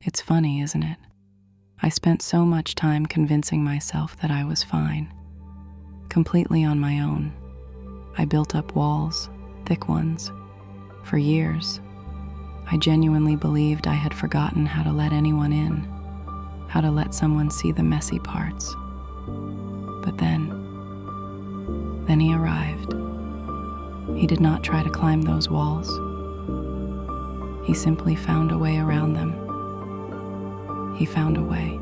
It's funny, isn't it? I spent so much time convincing myself that I was fine, completely on my own. I built up walls, thick ones. For years, I genuinely believed I had forgotten how to let anyone in, how to let someone see the messy parts. But then he arrived. He did not try to climb those walls. He simply found a way around them. He found a way.